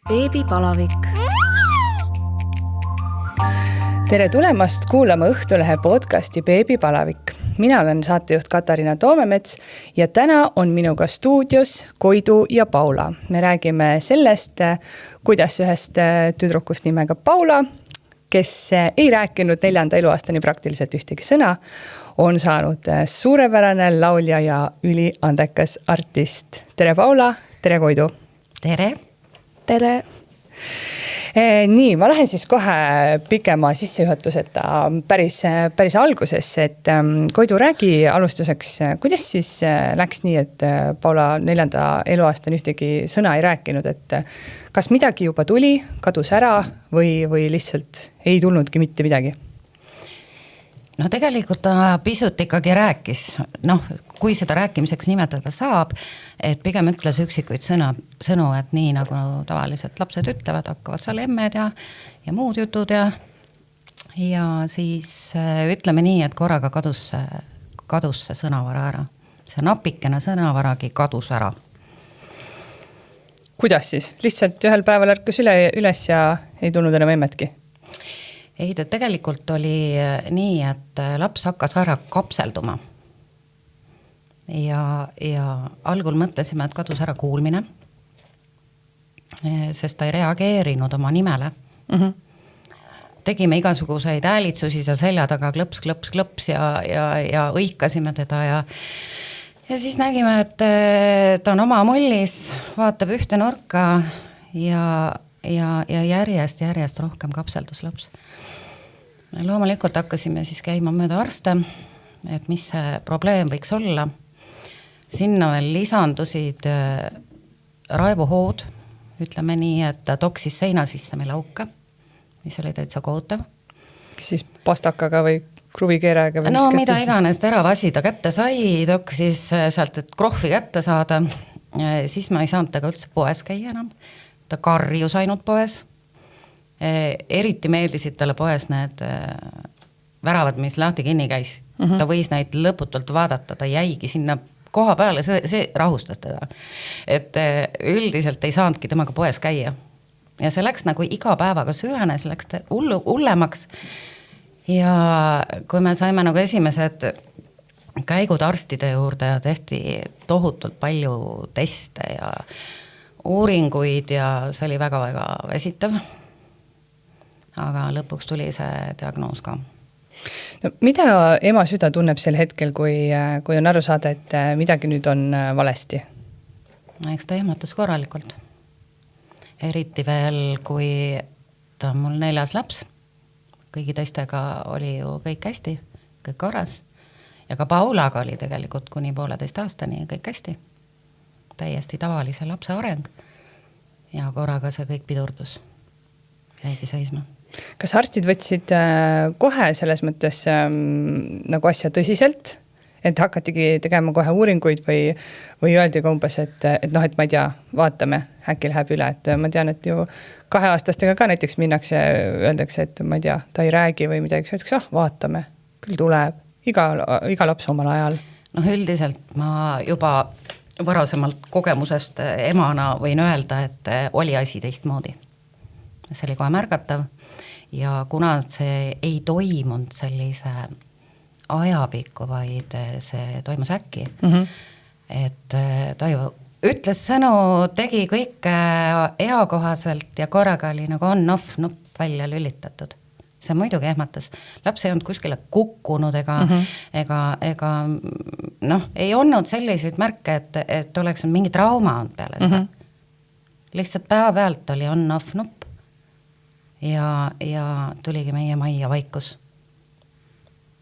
Beebipalavik. Tere tulemast kuulama Õhtulehe podcasti Beebipalavik. Mina olen saatejuht Katariina Toomemets ja täna on minuga stuudios Koidu ja Paula. Me räägime sellest, kuidas ühest tüdrukust nimega Paula, kes ei rääkinud 4. eluaastani praktiliselt ühtegi sõna, on saanud suurepärane laulja ja üliandekas artist. Tere Paula, tere Koidu. Tere. Tere. Nii, ma lähen siis kohe pikema sissejuhatuseta päris alguses, et Koidu räägi alustuseks, kuidas siis läks nii, et Paula 4. eluaastani ühtegi sõna ei rääkinud, et kas midagi juba tuli, kadus ära või lihtsalt ei tulnudki mitte midagi? No tegelikult ta pisut ikkagi rääkis, kui seda rääkimiseks nimetada saab, et pigem ütles üksikuid sõnu, et nii nagu tavaliselt lapsed ütlevad, hakkavad seal emmed ja muud jutud ja siis ütleme nii, et korraga kadus see sõnavara ära. See napikene sõnavaragi kadus ära. Kuidas siis? Lihtsalt ühel päeval ärkas üles ja ei tulnud enam emmetki? Ei, ta tegelikult oli nii, et laps hakkas ära kapselduma. Ja algul mõtlesime, et kadus ära kuulmine, sest ta ei reageerinud oma nimele. Tegime igasuguseid häälitsusi ja selja taga klõps ja õikasime teda ja siis nägime, et ta on oma mullis, vaatab ühte nurka ja järjest rohkem kapseldus laps. Loomulikult hakkasime siis käima mööda arste, et mis see probleem võiks olla. Sinna veel lisandusid raibuhood, ütleme nii, et ta toksis seina sisse meil auke, mis oli täitsa kohutav. Siis pastakaga või kruvikeerajaga? No mida iganes teravasi ta kätte sai, toksis sealt, et krohvi kätte saada, siis ma ei saanud tega üldse poes käia enam. Ta karjus ainult poes. Eriti meeldisid talle poes need väravad, mis lahti kinni käis. Ta võis neid lõputult vaadata, ta jäigi sinna koha peale, see rahustas teda. Et üldiselt ei saanudki temaga poes käia. Ja see läks nagu iga päevaga süvenes, läks hullemaks. Ja kui me saime nagu esimesed käigud arstide juurde ja tehti tohutult palju teste ja uuringuid ja see oli väga-väga vesitav. Aga lõpuks tuli see diagnoos ka. No, mida ema süda tunneb sel hetkel, kui on aru saada, et midagi nüüd on valesti? Eks ta ehmatas korralikult. Eriti veel, kui ta on mul 4. laps. Kõigi teistega oli ju kõik hästi, kõik korras. Ja ka Paulaga oli tegelikult kuni 1,5 aastani kõik hästi. Täiesti tavalise lapse areng. Ja korraga see kõik pidurdus. Jäigi seisma. Kas arstid võtsid kohe selles mõttes nagu asja tõsiselt, et hakatigi tegema kohe uuringuid või öeldi ka umbes, et ma ei tea, vaatame, äkki läheb üle, et ma tean, et ju 2-aastastega ka näiteks minnakse, öeldakse, et ma ei tea, ta ei räägi või midagi, öeldakse, vaatame, küll tuleb, iga laps omal ajal. Üldiselt ma juba varasemalt kogemusest emana võin öelda, et oli asi teistmoodi. See oli kohe märgatav ja kuna see ei toimunud sellise ajapikku, vaid see toimus äkki, et ta ju ütles sõnu, tegi kõik eakohaselt ja korraga oli nagu on-off nupp välja lülitatud. See muidugi ehmatas. Laps ei olnud kuskile kukkunud ega ei olnud selliseid märke, et oleks mingi trauma olnud peale seda. Lihtsalt päevapealt oli on-off nupp ja tuligi meie majja vaikus.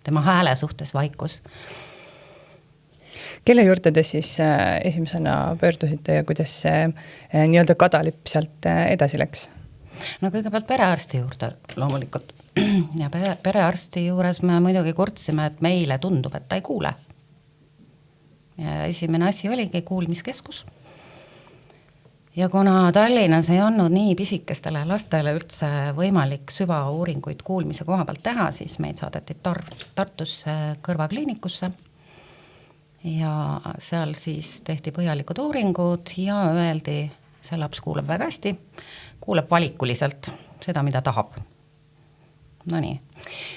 Tema hääle suhtes vaikus. Kelle juurde te siis esimesena pöördusite ja kuidas see nii-öelda kadalipp sealt edasi läks? No kõigepealt perearsti juurde loomulikult. Ja perearsti juures me muidugi kurtsime, et meile tundub, et ta ei kuule. Ja esimene asi oligi kuulmiskeskus. Ja kuna Tallinnas ei olnud nii pisikestele lastele üldse võimalik süvauuringuid kuulmise koha pealt teha, siis meid saadeti Tartusse kõrvakliinikusse. Ja seal siis tehti põhjalikud uuringud ja öeldi, see laps kuuleb väga hästi. kuuleb valikuliselt seda, mida tahab. No nii,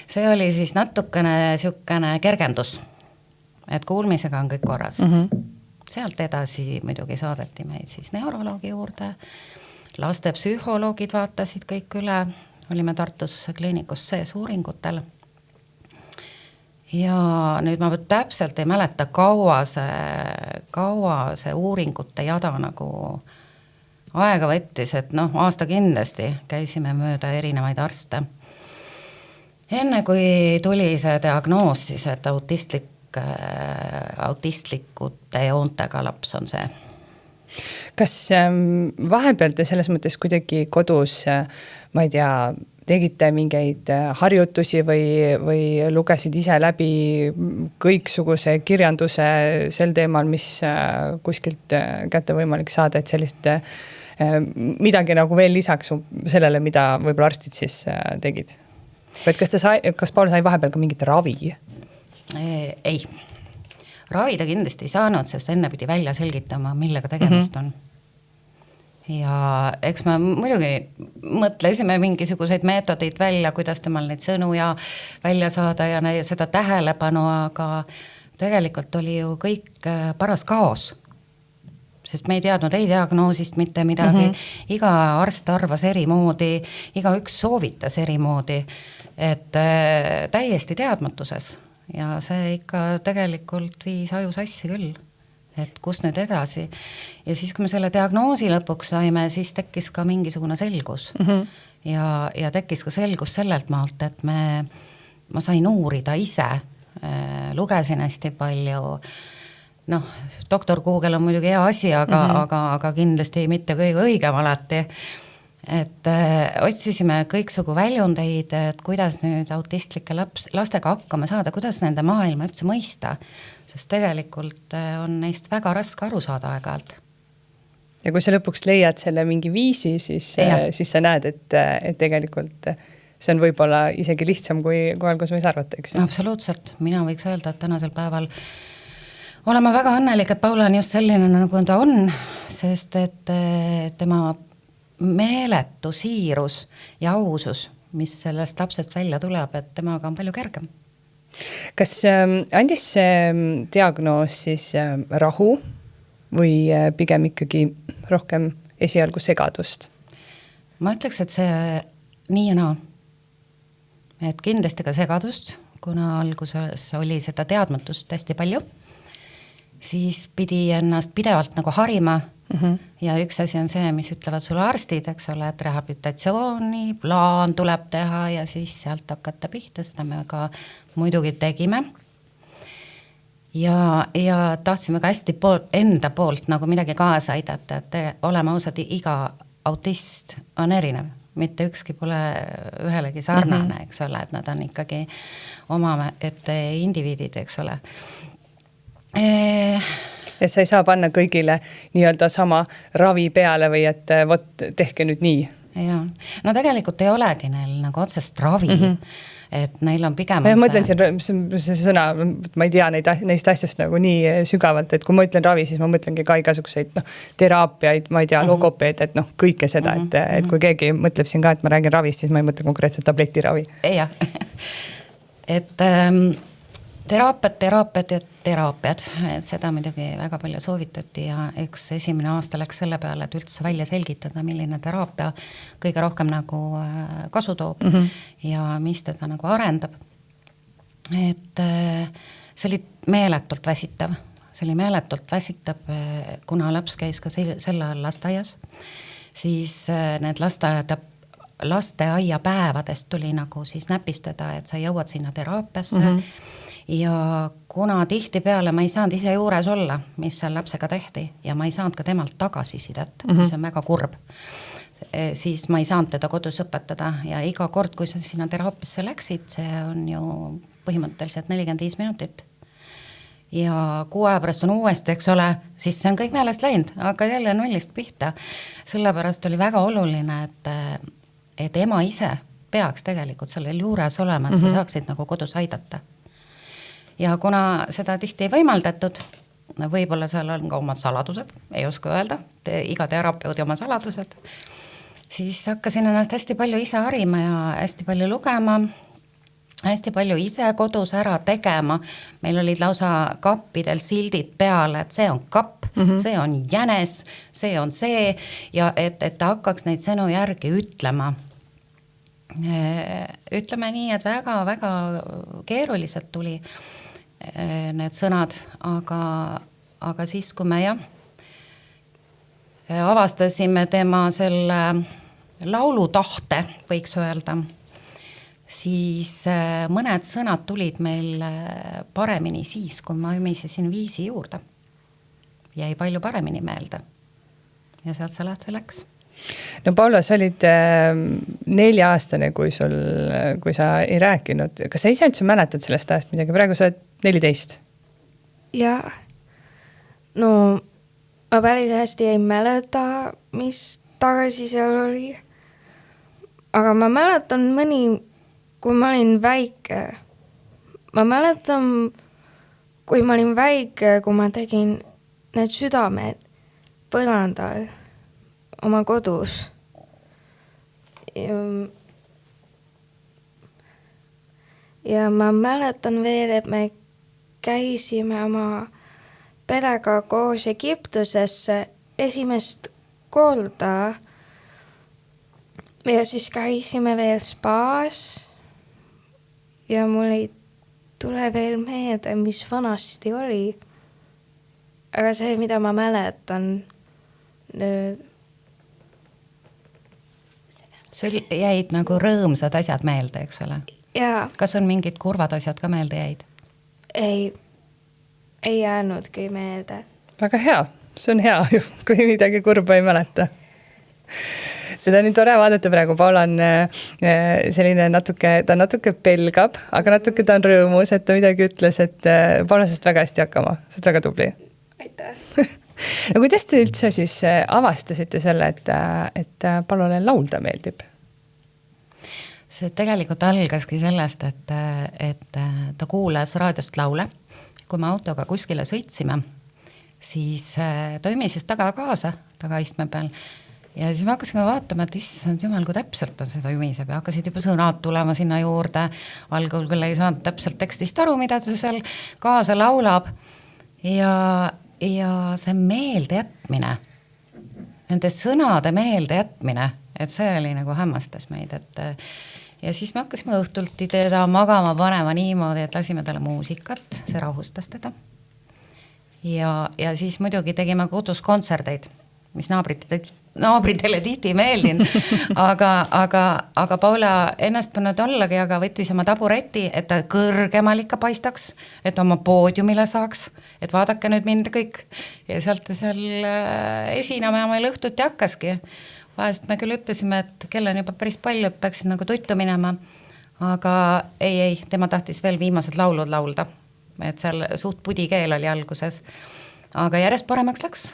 see oli siis natukene sükene kergendus, et kuulmisega on kõik korras. Sealt edasi muidugi saadeti meid siis neuroloogi juurde, laste psühholoogid vaatasid kõik üle, olime Tartus kliinikus sees uuringutel. Ja nüüd ma täpselt ei mäleta, kaua see uuringute jada nagu aega võttis, et aasta kindlasti käisime mööda erinevaid arste. Enne kui tuli see diagnoos, siis et autistlikute joontega laps on see. Kas vahepeal te selles mõttes kuidagi kodus, ma ei tea, tegite mingeid harjutusi või lugesid ise läbi kõiksuguse kirjanduse sel teemal, mis kuskilt kätte võimalik saada, et sellist midagi nagu veel lisaks sellele, mida võib-olla arstid siis tegid? Või kas Paul sai vahepeal ka mingit ravi? Ei. Ravi ta kindlasti ei saanud, sest enne pidi välja selgitama, millega tegemist on. Ja eks me muidugi mõtlesime mingisuguseid meetodeid välja, kuidas temal neid sõnu ja välja saada ja seda tähelepanu, aga tegelikult oli ju kõik paras kaos. Sest me ei teadnud ei diagnoosist mitte midagi, iga arst arvas eri moodi, iga üks soovitas eri moodi, et täiesti teadmatuses. Ja see ikka tegelikult viis aju sassi küll, et kus nüüd edasi. Ja siis, kui me selle diagnoosi lõpuks saime, siis tekkis ka mingisugune selgus. Ja tekkis ka selgus sellelt maalt, et ma sain uurida ise, lugesin hästi palju. Doktor Google on muidugi hea asi, aga kindlasti mitte kõige õigem alati. Et otsisime kõiksugu väljundeid, et kuidas nüüd autistlike lastega hakkama saada, kuidas nende maailma üldse mõista, sest tegelikult on neist väga raske aru saada aeg-ajalt. Ja kui sa lõpuks leiad selle mingi viisi, siis sa näed, et tegelikult see on võib-olla isegi lihtsam, kui algus võis arvata, eks ju? Absoluutselt. Mina võiks öelda, et tänasel päeval oleme väga õnnelik, et Paula on just selline, nagu ta on, sest et tema meeletu siirus ja ausus, mis sellest lapsest välja tuleb, et temaga on palju kergem. Kas andis see diagnoos siis rahu või pigem ikkagi rohkem esialgu segadust? Ma ütleks, et see nii ja naa. Et kindlasti ka segadust, kuna alguses oli seda teadmatust hästi palju, siis pidi ennast pidevalt nagu harima. Ja üks asi on see, mis ütlevad sulle arstid, eks ole, et rehabilitatsiooni plaan tuleb teha ja siis sealt hakata pihta, seda me ka muidugi tegime. Ja tahtsime ka hästi enda poolt nagu midagi kaasa aidata, et oleme ausad, iga autist on erinev, mitte ükski pole ühelegi sarnane, eks ole, et nad on ikkagi oma indiviidid, eks ole. Et sa ei saa panna kõigile nii-öelda sama ravi peale või et tehke nüüd nii? Ja. No tegelikult ei olegi neil nagu otsest ravi, et neil on pigem... Ma mõtlen see sõna, ma ei tea neist asjast nagu nii sügavalt, et kui ma ütlen ravi, siis ma mõtlengi ka igasuguseid teraapiaid, ma ei tea, logopeed, et kõike seda, et kui keegi mõtleb siin ka, et ma räägin ravist, siis ma ei mõtle konkreetselt tabletiravi. Jah, et teraapiad, et seda muidugi väga palju soovitati ja üks esimene aasta läks selle peale, et üldse välja selgitada, milline teraapia kõige rohkem nagu kasu toob ja mis teda nagu arendab. Et see oli meeletult väsitav. See oli meeletult väsitav, kuna laps käis ka selle lasteaias, siis need lasteaia päevadest tuli nagu siis näpistada, et sa jõuad sinna teraapiasse ja kuna tihti peale ma ei saanud ise juures olla, mis seal lapsega tehti ja ma ei saanud ka temalt tagasisidet, mis on väga kurb, siis ma ei saanud teda kodus õpetada ja iga kord, kui sa sinna teraapiasse läksid, see on ju põhimõtteliselt 45 minutit. Ja 6 aja pärast on uuesti, eks ole, siis see on kõik meelest läinud, aga jälle nullist pihta. Sellepärast oli väga oluline, et ema ise peaks tegelikult sellel juures olema, et sa saaksid nagu kodus aidata. Ja kuna seda tihti ei võimaldatud, võib-olla seal on ka omad saladused, ei oska öelda, iga terapeudi oma saladused, siis hakkasin ennast hästi palju ise harima ja hästi palju lugema, hästi palju ise kodus ära tegema. Meil olid lausa kappidel sildid peale, et see on kapp, see on jänes, see on see ja et ta hakkaks neid sõnu järgi ütlema. Ütleme nii, et väga-väga keerulised tuli need sõnad, aga siis, kui me avastasime tema selle laulutahte, võiks öelda, siis mõned sõnad tulid meil paremini siis, kui ma ümisesin viisi juurde. Jäi palju paremini meelde. Ja sealt see lahti läks. No Paula, sa olid 4-aastane, kui sa ei rääkinud. Kas sa ise üldse mäletad sellest ajast midagi? Praegu sa oled 14. Jaa. No, ma päris hästi ei mäleta, mis tagasi seal oli. Aga ma mäletan kui ma olin väike. Ma mäletan, kui ma olin väike, kui ma tegin need südamed põrandal oma kodus. Ja ma mäletan veel, et me käisime oma perega koos Egiptusesse esimest korda. Ja siis käisime veel spaas. Ja mul ei tule veel meelde, mis vanasti oli. Aga see, mida ma mäletan nüüd. Sul jäid nagu rõõmsad asjad meelde, eks ole? Jaa. Kas on mingid kurvad asjad ka meelde jäid? Ei jäänudki meelde. Väga hea. See on hea, kui midagi kurba ei mäleta. Seda on nii tore vaadata praegu. Paula on selline ta natuke pelgab, aga natuke ta on rõõmus, et ta midagi ütles, et Paula sest väga hästi hakkama. See on väga tubli. Aitäh. No kuidas te üldse siis avastasite selle, et Paulale laulda meeldib? See tegelikult algaski sellest, et ta kuulas raadiost laule. Kui me autoga kuskile sõitsime, siis ta ümises tagaistme peal. Ja siis me hakkasime vaatama, et issand jumal, kui täpselt on seda ümiseb ja hakkasid juba sõnad tulema sinna juurde. Algul küll ei saanud täpselt tekstist aru, mida ta seal kaasa laulab. Ja see meelde jätmine, nende sõnade meelde jätmine, et see oli nagu hämmastas meid. Ja siis me hakkasime õhtulti teda magama panema niimoodi, et lasime talle muusikat, see rahustas teda. Ja siis muidugi tegime kodus kontserdeid, mis naabritele tihti meeldin, aga Paula ennast pannud ollagi, aga võttis oma tabureti, et ta kõrgemal ikka paistaks, et oma poodiumile saaks, et vaadake nüüd mind kõik. Ja sealt seal esinema ja meil õhtuti hakkaski. Vahest me küll ütlesime, et kell on juba päris palju, et peaksin nagu tuttu minema, aga ei, tema tahtis veel viimased laulud laulda, et seal suht pudikeel oli alguses, aga järjest paremaks läks.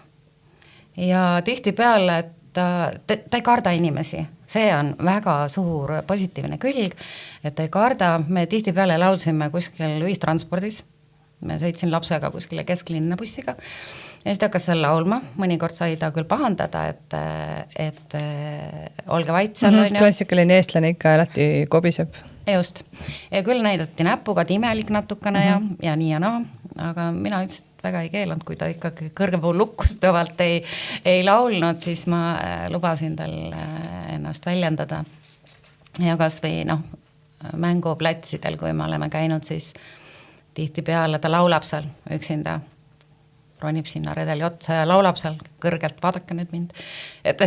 Ja tihti peale, et ta ei karda inimesi. See on väga suur positiivne külg, et ta ei karda. Me tihti peale laulsime kuskil ühistranspordis. Me sõitsin lapsega kuskile kesklinna bussiga. Ja siis ta hakkas seal laulma. Mõnikord sai ta küll pahandada, et olge vait seal. Klassikaline eestlane ikka alati kobiseb. Just. Ja küll näidati näpuga imelik natukene ja nii ja naa. Aga mina ütlesin, väga ei keelanud, kui ta ikkagi kõrgepool lukustavalt ei laulnud, siis ma lubasin tal ennast väljendada. Ja kas või mänguplatsidel, kui me oleme käinud, siis tihti peale ta laulab seal üksinda, ronib sinna redeli otsa ja laulab seal kõrgelt, vaadake nüüd mind. Et,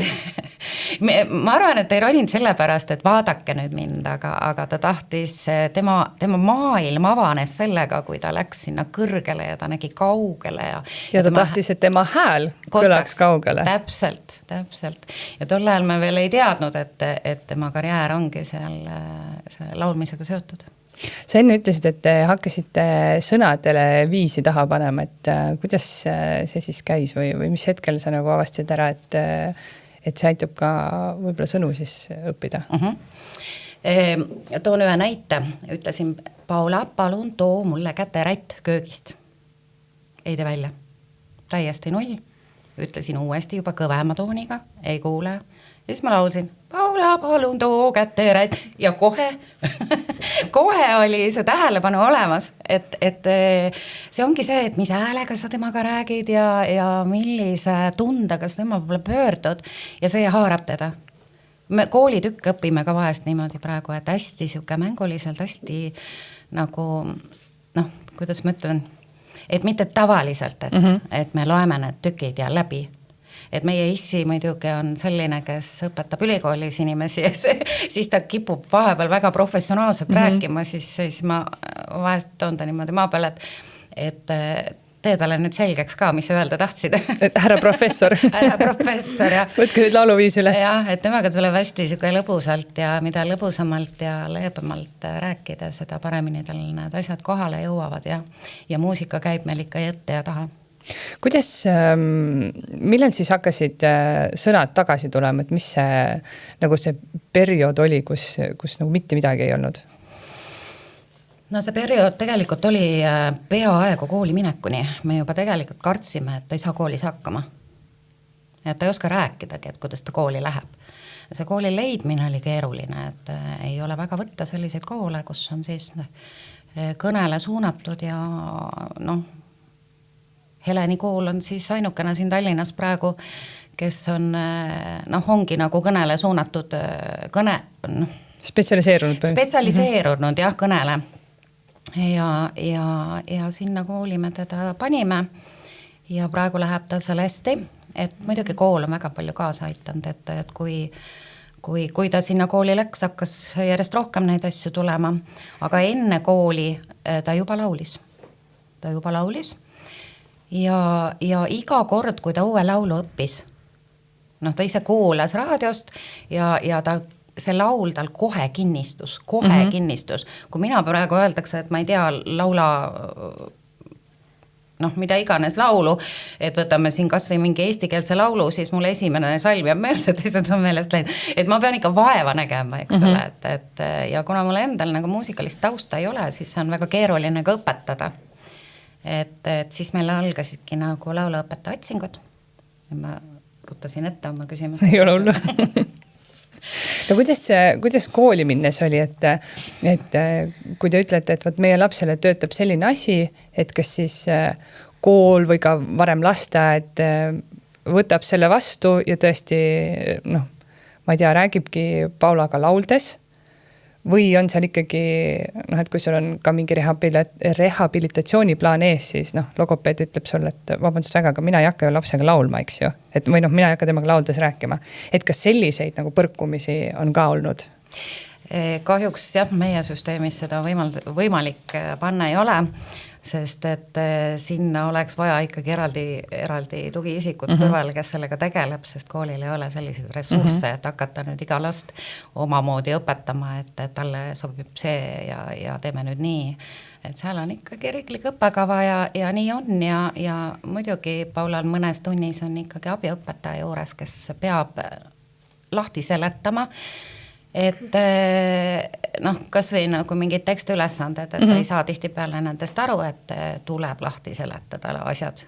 ma arvan, et ei roninud sellepärast, et vaadake nüüd mind, aga ta tahtis, tema maailm avanes sellega, kui ta läks sinna kõrgele ja ta nägi kaugele. Ja ta tahtis, et tema hääl kõlaks kaugele. Täpselt. Ja tol ajal me veel ei teadnud, et tema karjäär ongi seal laulmisega seotud. Sa enne ütlesid, et te hakkasite sõnadele viisi taha panema, et kuidas see siis käis või mis hetkel sa nagu avastasid ära, et see aitab ka võib-olla sõnu siis õppida? Toon ühe näite. Ütlesin, Paula, palun too mulle käterätt köögist. Ei tee välja. Täiesti null. Ütlesin uuesti juba kõvema tooniga, ei kuule. Ja siis ma laulsin, Paula, palun too kätte ja kohe kohe oli see tähelepanu olemas, et see ongi see, et mis häälega sa temaga räägid ja millise tundega sa tema poole pöördud ja see haarab teda. Me koolitükk õpime ka vahest niimoodi praegu, et hästi siuke mänguliselt, hästi nagu, noh, kuidas ma ütlen, et mitte tavaliselt, et me loeme need tükid ja läbi. Et meie issi muidugi on selline, kes õpetab ülikoolis inimesi ja siis ta kipub vahepeal väga professionaalselt rääkima, siis ma vahest toon ta niimoodi maa peale, et tee talle nüüd selgeks ka, mis öelda tahtsid. Et härra professor. Härra professor, jah. Võtke nüüd lauluviis üles. Jah, et temaga tuleb hästi siuke lõbusalt ja mida lõbusamalt ja leebemalt rääkida, seda paremini tal need asjad kohale jõuavad ja muusika käib meil ikka ette ja taha. Kuidas, millal siis hakkasid sõnad tagasi tulema, et mis see periood oli, kus nagu mitte midagi ei olnud? No see periood tegelikult oli peaaegu kooli minekuni. Me juba tegelikult kartsime, et ta ei saa koolis hakkama. Et ta ei oska rääkidagi, et kuidas ta kooli läheb. See kooli leidmine oli keeruline, et ei ole väga võtta selliseid koole, kus on siis kõnele suunatud ja noh, Heleni kool on siis ainukene siin Tallinnas praegu, kes on, noh, ongi nagu kõnele suunatud spetsialiseerunud jah, kõnele. Ja sinna kooli me teda panime ja praegu läheb ta seal hästi, et muidugi kool on väga palju kaasa aitanud, et kui ta sinna kooli läks, hakkas järjest rohkem neid asju tulema, aga enne kooli ta juba laulis. Ja iga kord, kui ta uue laulu õppis, noh, ta ise kuulas raadiost ja ta, see laul tal kohe kinnistus. Kui mina praegu öeldakse, et ma ei tea, laula, noh, mida iganes laulu, et võtame siin kas või mingi eestikeelse laulu, siis mul esimene salm jääb meelde, teised on meelest läinud. Et ma pean ikka vaeva nägema, eks ole, et ja kuna mul endal nagu muusikalist tausta ei ole, siis on väga keeruline ka õpetada. Et siis meil algasidki nagu lauluõpetaja otsingud. Ma rutasin ette oma küsimust. Ei ole hullu. No kuidas kooli minnes oli, et kui te ütlete, et meie lapsele töötab selline asi, et kas siis kool või ka varem lasteaed võtab selle vastu ja tõesti, noh, ma ei tea, räägibki Paulaga lauldes, või on seal ikkagi, noh, et kui sul on ka mingi rehabilitatsiooniplaan ees, siis noh, logopeed ütleb sulle, et vabandust väga, aga mina ei hakka ju lapsega laulma, eks ju. Et või noh, mina ei hakka temaga lauldes rääkima. Et kas selliseid nagu põrkumisi on ka olnud? Kahjuks jah, meie süsteemis seda võimalik panna ei ole, sest et sinna oleks vaja ikkagi eraldi tugiisikud kõrval, kes sellega tegeleb, sest koolil ei ole selliseid ressursse, et hakata nüüd iga last omamoodi õpetama, et talle sobib see ja teeme nüüd nii. Et seal on ikkagi riiklik õppekava ja nii on ja muidugi Paulal mõnes tunnis on ikkagi abiõpetaja juures, kes peab lahti seletama, et noh, kas või nagu mingid tekstiülesanded, et ei saa tihtipeale nendest aru, et tuleb lahti seletada asjad.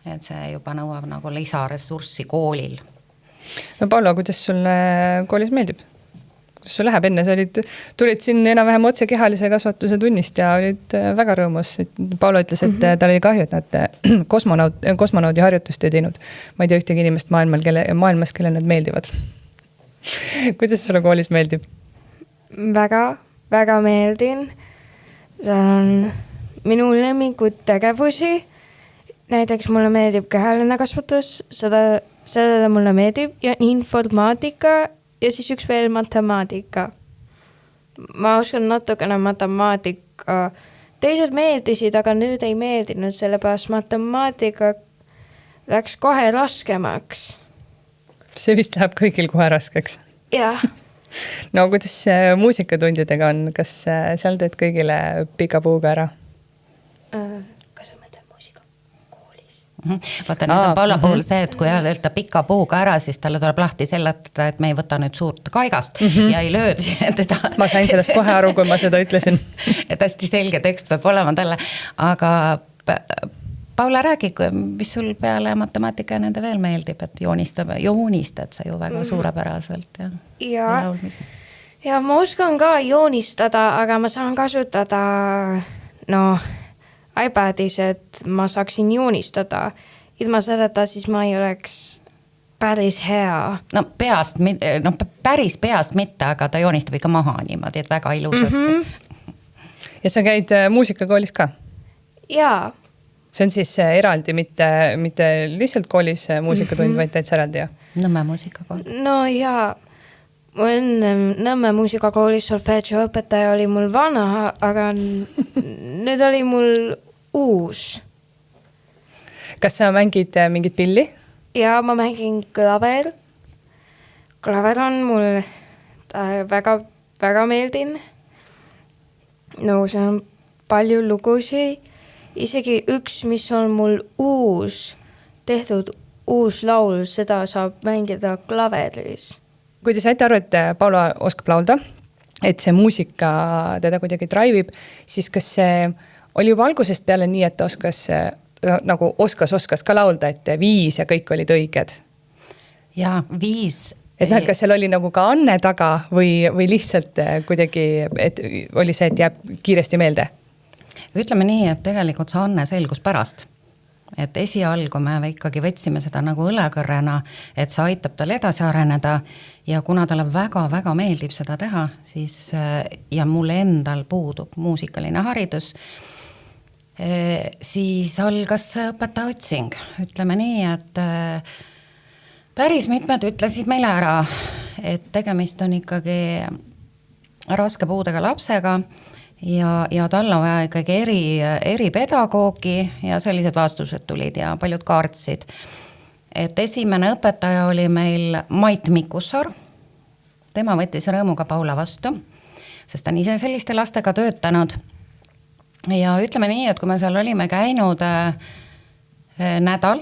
Et see juba nõuab nagu lisaressurssi koolil. No Paula, kuidas sulle koolis meeldib? Kuidas sul läheb enne? Sa tulid siin enam-vähem otse kehalise kasvatuse tunnist ja olid väga rõõmus. Paula ütles, et tal oli kahju, et nad kosmonaudi harjutust ei teinud. Ma ei tea ühtegi inimest maailmas, kelle nad meeldivad. Kuidas sulle koolis meeldib? Väga meeldin. Seal on minu lemmikud tegevusi. Näiteks mulle meeldib kehaline kasvatus, sellele mulle meeldib ja informaatika ja siis üks veel matemaatika. Ma oskan natukene matemaatika. Teised meeldisid, aga nüüd ei meeldinud, sellepärast matemaatika läks kohe raskemaks. See vist läheb kõigil kohe raskeks. Jah. No kuidas muusikatundidega on? Kas seal teed kõigile pika puuga ära? Kas sa mõtled muusika koolis? Vaata, nüüd on Paula puhul see, et kui öelda pika puuga ära, siis talle tuleb lahti seletada, et me ei võta nüüd suurt kaigast ja ei lööd teda. Ma sain sellest kohe aru, kui ma seda ütlesin. Et hästi selge tekst peab olema talle, aga Paula, räägi, mis sul peale matemaatika ja nende veel meeldib, et joonistad sa ju väga suurepäraselt. Ja ma oskan ka joonistada, aga ma saan kasutada iPadis, et ma saaksin joonistada. Ilma selleta siis ma ei oleks päris hea. No päris peast mitte, aga ta joonistab ikka maha niimoodi, et väga ilusasti. Ja sa käid muusikakoolis ka? Jaa. See on siis eraldi, mitte lihtsalt koolis muusikatund, vaid täitsa eraldi, jah? Nõmme muusikakool. No jaa, enne Nõmme muusikakoolis solfeggio õpetaja oli mul vana, aga nüüd oli mul uus. Kas sa mängid mingit pilli? Ja ma mängin klaver. Klaver on mul väga, väga meeldin. No see on palju lugusi. Isegi üks, mis on mul tehtud uus laul, seda saab mängida klaveris. Kui te saite aru, et Paula oskab laulda, et see muusika teda kuidagi draivib, siis kas see oli juba algusest peale nii, et oskas ka laulda, et viis ja kõik olid õiged? Ja viis. Et kas seal oli nagu ka anne taga või lihtsalt kuidagi, et oli see, et jääb kiiresti meelde? Ütleme nii, et tegelikult see anne selgus pärast. Et esialgu me ikkagi võtsime seda nagu õlekõrrena, et see aitab tal edasi areneda ja kuna talle väga-väga meeldib seda teha, siis ja mul endal puudub muusikaline haridus, siis algas õpetaja otsing. Ütleme nii, et päris mitmed ütlesid meile ära, et tegemist on ikkagi raske puudega lapsega ja tal on vaja ikkagi eripedagoogi ja sellised vastused tulid ja paljud kaartsid. Et esimene õpetaja oli meil Mait Mikussaar. Tema võttis rõõmuga Paula vastu, sest ta on ise selliste lastega töötanud. Ja ütleme nii, et kui me seal olime käinud nädal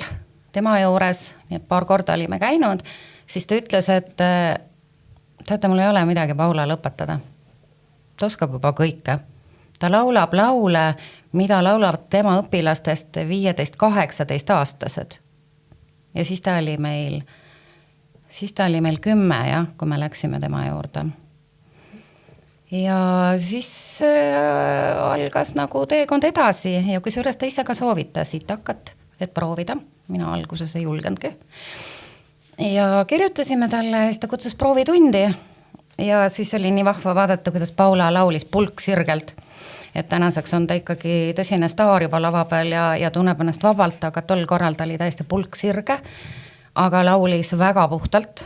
tema juures, nii et paar korda olime käinud, siis ta ütles, et teate, mul ei ole midagi Paula lõpetada. Ta oskab juba kõike. Ta laulab laule, mida laulavad tema õpilastest 15-18 aastased. Ja siis ta oli meil 10, jah, kui me läksime tema juurde. Ja siis algas nagu teekond edasi ja kui suurest ta ise ka soovitas Itakat, et proovida. Mina alguses ei julgenudki. Ja kirjutasime talle, siis ta kutsus proovitundi ja siis oli nii vahva vaadata, kuidas Paula laulis pulk sirgelt, et tänaseks on ta ikkagi tõsine staar juba lava peal ja tunneb ennast vabalt, aga tol korral ta oli täiesti pulk sirge, aga laulis väga puhtalt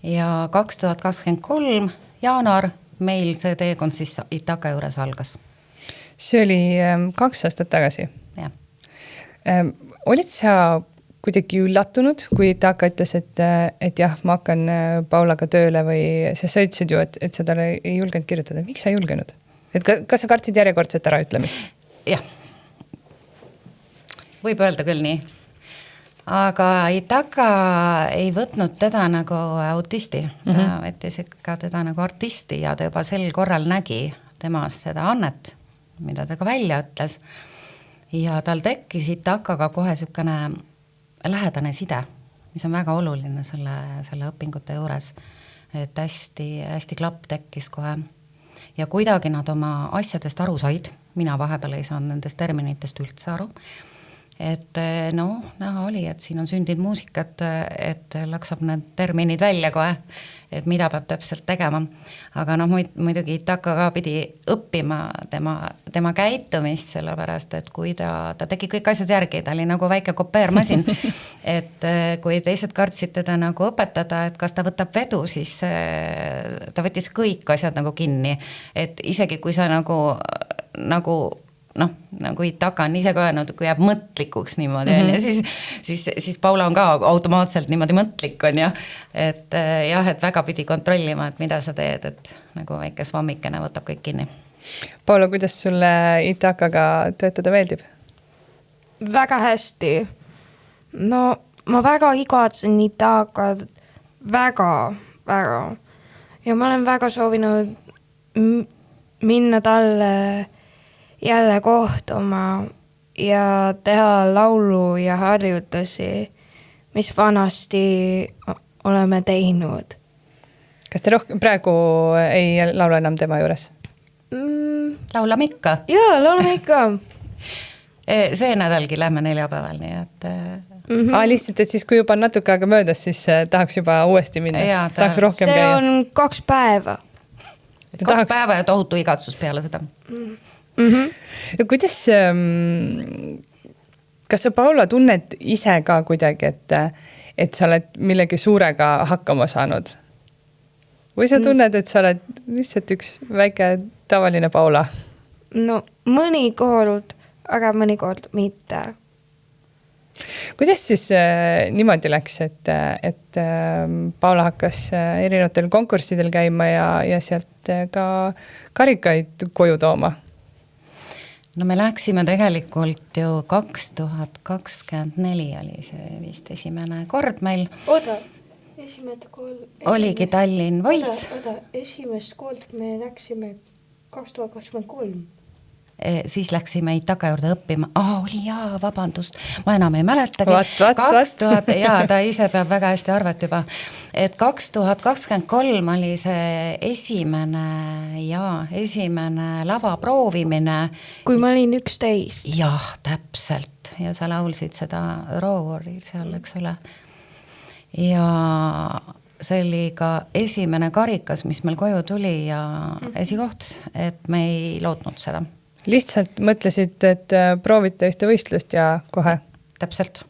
ja 2023 jaanuar meil see teekond siis Itaka juures algas. See oli 2 aastat tagasi? Jah. Olid sa kuidagi üllatunud, kui Itaka ütles, et jah, ma hakkan Paulaga tööle või sa ütlesid ju, et sa talle ei julgenud kirjutada. Miks sa ei julgenud? Et kas sa kartsid järjekordset ära ütlemist? Jah. Võib öelda küll nii. Aga Itaka ei võtnud teda nagu autisti. Ta võttis ikka teda nagu artisti ja ta juba sel korral nägi temas seda annet, mida ta ka välja ütles. Ja tal tekkis Itakaga kohe sükene lähedane side, mis on väga oluline selle õpingute juures. Et hästi klapp tekkis kohe. Ja kuidagi nad oma asjadest aru said. Mina vahepeal ei saanud nendest terminitest üldse aru. Et näha oli, et siin on sündinud muusikat, et laksab need terminid välja kohe, et mida peab täpselt tegema. Aga muidugi Itaka ka pidi õppima tema käitumist, sellepärast, et kui ta tegi kõik asjad järgi, ta oli nagu väike kopeermasin, et kui teised kartsid teda nagu õpetada, et kas ta võtab vedu, siis ta võttis kõik asjad nagu kinni, et isegi kui sa nagu Itaka on ise ka öelnud, kui jääb mõtlikuks niimoodi, siis Paula on ka automaatselt niimoodi mõtlik on et väga pidi kontrollima, et mida sa teed, et nagu väike svammikene võtab kõik kinni. Paula, kuidas sulle Itakaga töötada meeldib? Väga hästi. No ma väga igatsen Itakat, väga. Ja ma olen väga soovinud minna talle jälle kohtuma, ja teha laulu ja harjutusi, mis vanasti oleme teinud. Kas te praegu ei laula enam tema juures? Laulame ikka. Jaa, laulame ikka. See nädalgi lähme neljapäeval, nii et... Lihtsalt, et siis kui juba natuke aega möödas, siis tahaks juba uuesti minna. Tahaks rohkem see käia. On 2 päeva. 2 päeva ja tohutu igatsus peale seda. Kuidas, kas sa, Paula, tunned ise ka kuidagi, et sa oled millegi suurega hakkama saanud? Või sa tunned, et sa oled lihtsalt üks väike tavaline Paula? No mõnikord, aga mõnikord mitte. Kuidas siis niimoodi läks, et Paula hakkas erinevatel konkurssidel käima ja sealt ka karikaid koju tooma? No me läksime tegelikult ju 2024 oli see vist esimene kord meil. Oda. Oligi Tallinn Voice. Esimest kord me läksime 2023. Siis läksime Itaka juurde õppima. Oli jaa, vabandust. Ma enam ei mäletagi. 2000, jaa, ta ise peab väga hästi arvet juba. Et 2023 oli see esimene lava proovimine. Kui ma olin 11. Jah, täpselt. Ja sa laulsid seda Roovori seal, eks ole. Ja see oli ka esimene karikas, mis meil koju tuli ja esikoht, et me ei lootnud seda. Lihtsalt mõtlesid, et proovite ühte võistlust ja kohe? Täpselt.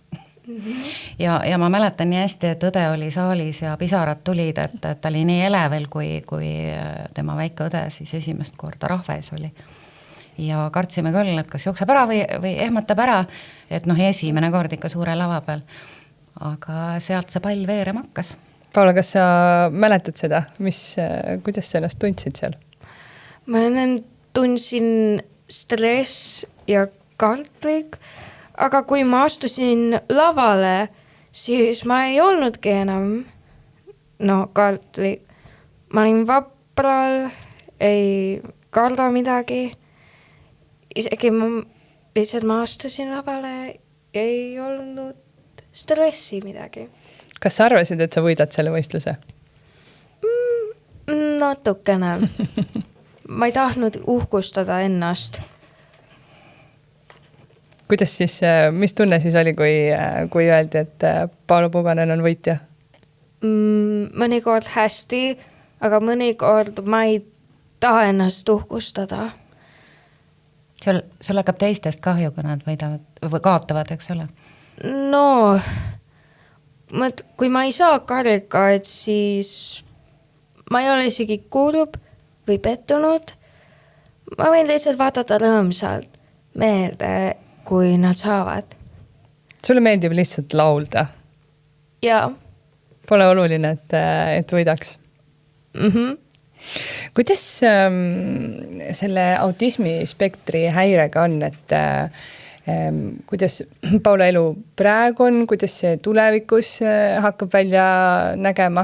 Ja ma mäletan nii hästi, et õde oli saalis ja pisarad tulid, et ta oli nii elevel, kui tema väike õde siis esimest korda rahves oli. Ja kartsime küll, et kas jookseb ära või ehmatab ära, et esimene kord ikka suure lava peal. Aga sealt see pall veerema hakkas. Paula, kas sa mäletad seda? Kuidas sa ennast tundsid seal? Ma tundsin stress ja kartlik, aga kui ma astusin lavale, siis ma ei olnudki enam kartlik. Ma olin vapral, ei karda midagi. Isegi ma astusin lavale, ei olnud stressi midagi. Kas sa arvasid, et sa võidad selle võistluse? Natukene. Ma ei tahtnud uhkustada ennast. Kuidas siis, mis tunne siis oli, kui öeldi, et Paula Puganen on võitja? Mõnikord hästi, aga mõnikord ma ei taha ennast uhkustada. Sul hakkab teistest kahju, kui nad võidavad või kaotavad, eks ole? No, kui ma ei saa karikaid, siis ma ei ole isegi kurb või pettunud. Ma võin lihtsalt vaadata rõõmsalt meelde, kui nad saavad. Sulle meeldib lihtsalt laulda? Jaa. Pole oluline, et võidaks? Kuidas selle autismispektri häirega on, et kuidas Paula elu praegu on, kuidas see tulevikus hakkab välja nägema?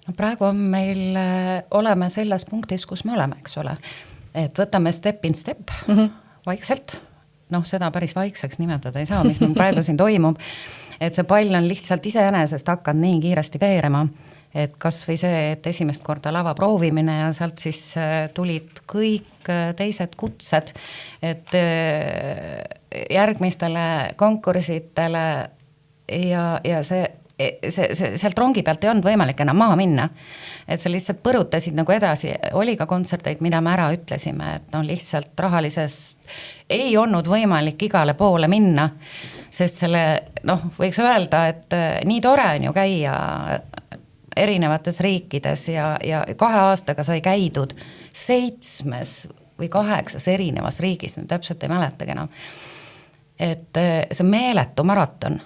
No praegu on meil, oleme selles punktis, kus me oleme, eks ole. Et võtame step in step, vaikselt. Seda päris vaikseks nimetada ei saa, mis meil praegu siin toimub. Et see pall on lihtsalt iseenesest hakanud nii kiiresti veerema. Et kas või see, et esimest korda lava proovimine ja sealt siis tulid kõik teised kutsed, et järgmistele konkursitele ja see sealt rongi pealt ei olnud võimalik enam maha minna, et sa lihtsalt põrutasid nagu edasi, oli ka kontserteid, mida me ära ütlesime, et lihtsalt rahalisest ei olnud võimalik igale poole minna, sest selle, võiks öelda, et nii tore on ju käia erinevates riikides ja 2 aastaga sai käidud 7 või 8 erinevas riigis, täpselt ei mäletagi enam. Et see meeletu maraton,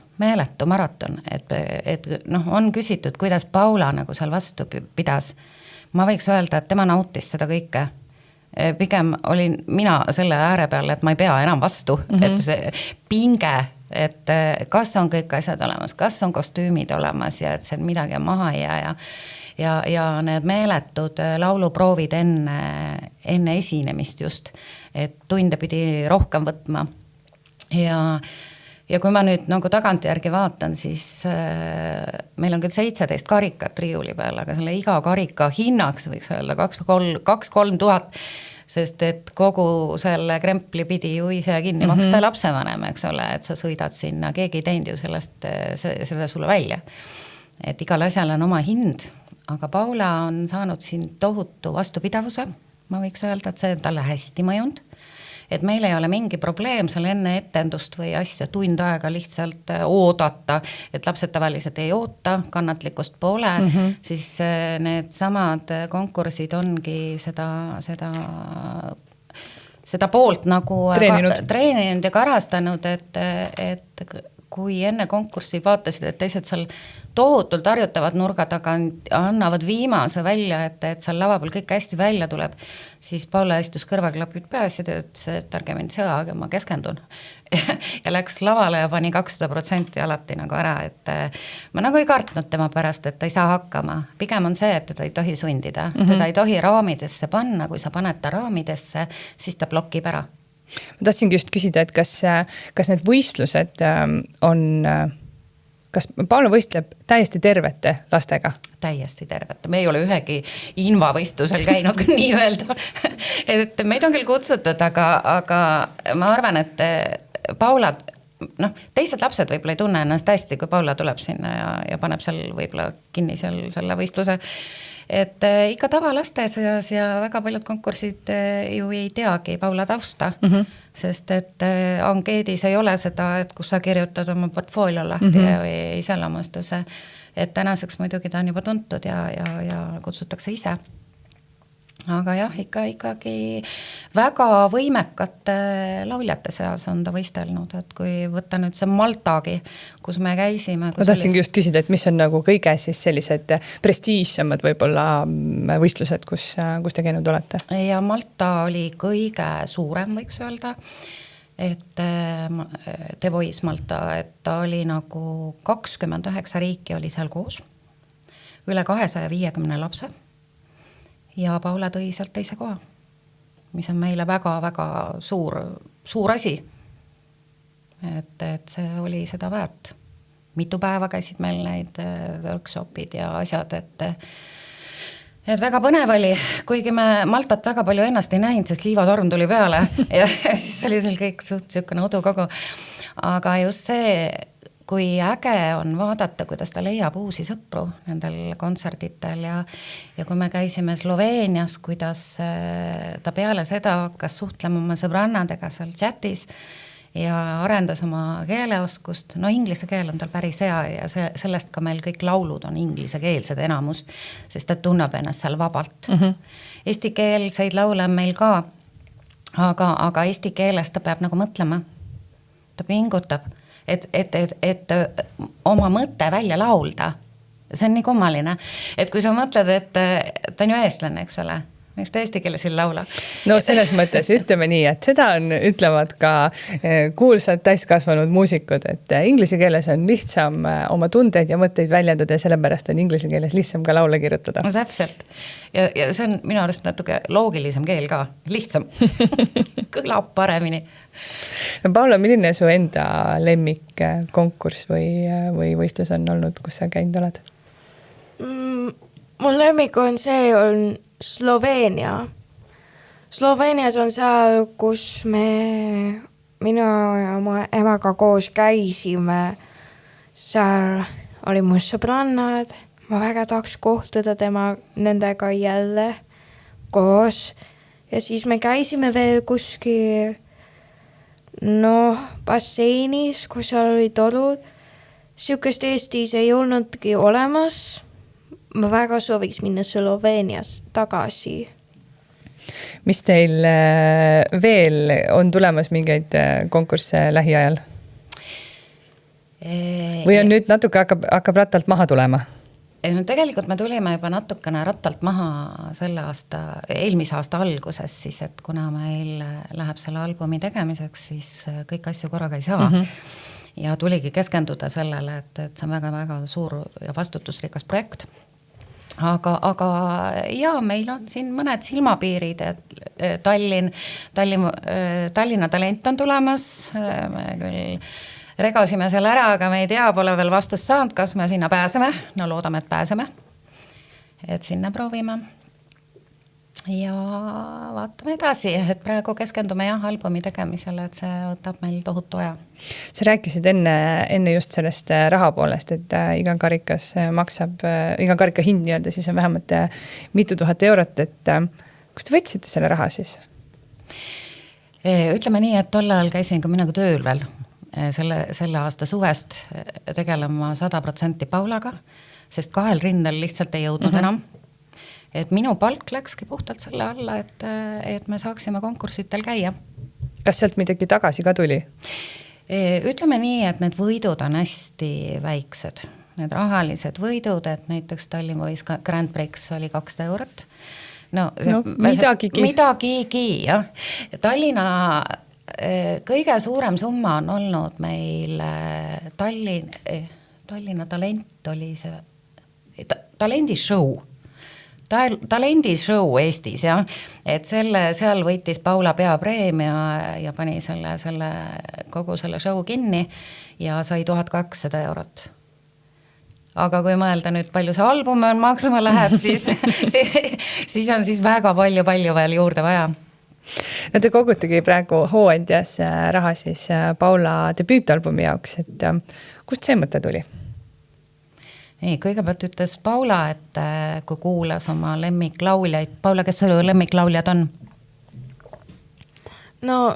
et on küsitud, kuidas Paula nagu seal vastu pidas. Ma võiks öelda, et tema nautis seda kõike. Pigem olin mina selle ääre peal, et ma ei pea enam vastu, et see pinge, et kas on kõik asjad olemas, kas on kostüümid olemas ja et see midagi maha ei jää ja need meeletud lauluproovid enne esinemist just, et tunde pidi rohkem võtma ja kui ma nüüd nagu tagantjärgi vaatan, siis meil on küll 17 karikat riiuli peal, aga selle iga karika hinnaks võiks öelda 2-3 tuhat, sest et kogu selle krempli pidi ju ise kinni maksta lapsevanem, eks ole, et sa sõidad sinna, keegi ei teinud ju seda sulle välja. Et igal asjal on oma hind, aga Paula on saanud siin tohutu vastupidavuse, ma võiks öelda, et see on talle hästi mõjunud, et meil ei ole mingi probleem seal enne etendust või asja tund aega lihtsalt oodata, et lapsed tavaliselt ei oota, kannatlikust pole, siis need samad konkursid ongi seda poolt nagu treeninud ja karastanud, et kui enne konkurssi vaatasid, et teised seal tohutult harjutavad nurga taga, annavad viimase välja, et seal lava peal kõik hästi välja tuleb, siis Paula istus kõrvaklapid peas ja ütles, et ärge mind sõage, ma keskendun. Ja läks lavale ja pani 200% alati nagu ära, et ma nagu ei kartnud tema pärast, et ta ei saa hakkama. Pigem on see, et teda ei tohi sundida, teda ei tohi raamidesse panna, kui sa paned ta raamidesse, siis ta blokib ära. Ma tahtsingi just küsida, et kas need võistlused on, kas Paula võistleb täiesti tervete lastega? Täiesti tervete. Me ei ole ühegi invavõistlusel käinud nii öelda. Et meid on küll kutsutud, aga ma arvan, et Paula, teised lapsed võib-olla ei tunne ennast hästi, kui Paula tuleb sinna ja paneb seal võib-olla kinni selle võistluse. Et ikka tavalaste seas ja väga paljud konkursid ju ei teagi Paula tausta, sest et ankeedis ei ole seda, et kus sa kirjutad oma portfoolio lahti või iseloomustuse, et tänaseks muidugi ta on juba tuntud ja kutsutakse ise. Aga jah, ikkagi väga võimekate lauljate seas on ta võistelnud, et kui võtta nüüd see Maltagi, kus me käisime. Ma tahtsingi just küsida, et mis on nagu kõige siis sellised prestiižsemad võib-olla võistlused, kus te käinud olete? Ja Malta oli kõige suurem, võiks öelda, et The Voice Malta, et ta oli nagu 29 riiki oli seal koos, üle 250 lapse. Ja Paula tõi sealt teise koha, mis on meile väga-väga suur asi. Et see oli seda väärt. Mitu päeva käisid meil neid workshopid ja asjad, et väga põnev oli, kuigi me Maltat väga palju ennast ei näinud, sest liivatorm tuli peale ja siis oli seal kõik suht sükene udu kogu. Aga just see, kui äge on vaadata, kuidas ta leiab uusi sõpru nendel kontserditel ja kui me käisime Sloveenias, kuidas ta peale seda hakkas suhtlema oma sõbrannadega seal chatis ja arendas oma keeleoskust. Inglise keel on tal päris hea ja sellest ka meil kõik laulud on inglisekeelsed enamus, sest ta tunneb ennast seal vabalt. Eestikeelseid laule on meil ka, aga eesti keeles ta peab nagu mõtlema. Ta pingutab. Et oma mõtte välja laulda. See on nii kummaline. Et kui sa mõtled, et ta on ju eestlane, eks ole, miks ta eesti keeles ei laula? No selles mõttes ütleme nii, et seda ütlevad ka kuulsad täiskasvanud muusikud, et inglise keeles on lihtsam oma tundeid ja mõtteid väljendada ja sellepärast on inglise keeles lihtsam ka laule kirjutada. No täpselt. Ja see on minu arust natuke loogilisem keel ka, lihtsam. Kõlab paremini. No Paula, milline su enda lemmik konkurss või võistlus on olnud, kus sa käinud oled? Mul lemmik on see on Sloveenia. Sloveenias on seal, kus mina ja oma emaga koos käisime. Seal oli mu sõbrannad. Ma väga tahaks kohtuda nendega jälle koos. Ja siis me käisime veel kuskil basseinis, kus seal oli torud. Sükest Eestis ei olnudki olemas. Ma väga sooviks minna Sloveenias tagasi. Mis teil veel on tulemas mingeid konkursse lähiajal? Või on nüüd natuke hakkab rattalt maha tulema? No tegelikult me tulime juba natukene rattalt maha eelmise aasta alguses, siis, et kuna meil läheb selle albumi tegemiseks, siis kõik asju korraga ei saa. Ja tuligi keskenduda sellele, et see on väga-väga suur ja vastutusrikas projekt. aga jaa, meil on siin mõned silmapiirid, et Tallinna talent on tulemas, me küll regasime selle ära, aga me ei tea, pole veel vastust saanud, kas me sinna pääseme, no loodame, et pääseme, et sinna proovime. Ja vaatame edasi, et praegu keskendume albumi tegemisele, et see võtab meil tohutu aja. Sa rääkisid enne just sellest raha poolest, et iga karikas maksab, iga karika hind nii-öelda siis on vähemalt mitu tuhat eurot, et kus te võtsite selle raha siis? Ütleme nii, et tol ajal käisin ka mina tööl veel selle aasta suvest tegelema 100% Paulaga, sest kahel rindel lihtsalt ei jõudnud enam. Et minu palk läkski puhtalt selle alla, et me saaksime konkursitel käia. Kas sealt midagi tagasi ka tuli? Ütleme nii, et need võidud on hästi väiksed. Need rahalised võidud, et näiteks Tallinn Voice Grand Prix oli 200 eurot. No midagigi. Midagigi, jah. Tallinna kõige suurem summa on olnud meil Tallinna talent oli see talendishow. Talendishow Eestis, jah. Et seal võitis Paula peapreemia ja pani kogu selle show kinni ja sai 1200 eurot. Aga kui mõelda nüüd, palju see album on maksuma läheb, siis on siis väga palju veel juurde vaja. No te kogutegi praegu Hooandjas raha siis Paula debüütalbumi jaoks, et kust see mõte tuli? Ei, kõigepealt ütles Paula, et kui kuulas oma lemmiklauljaid. Paula, kes sul lemmiklauljad on? No,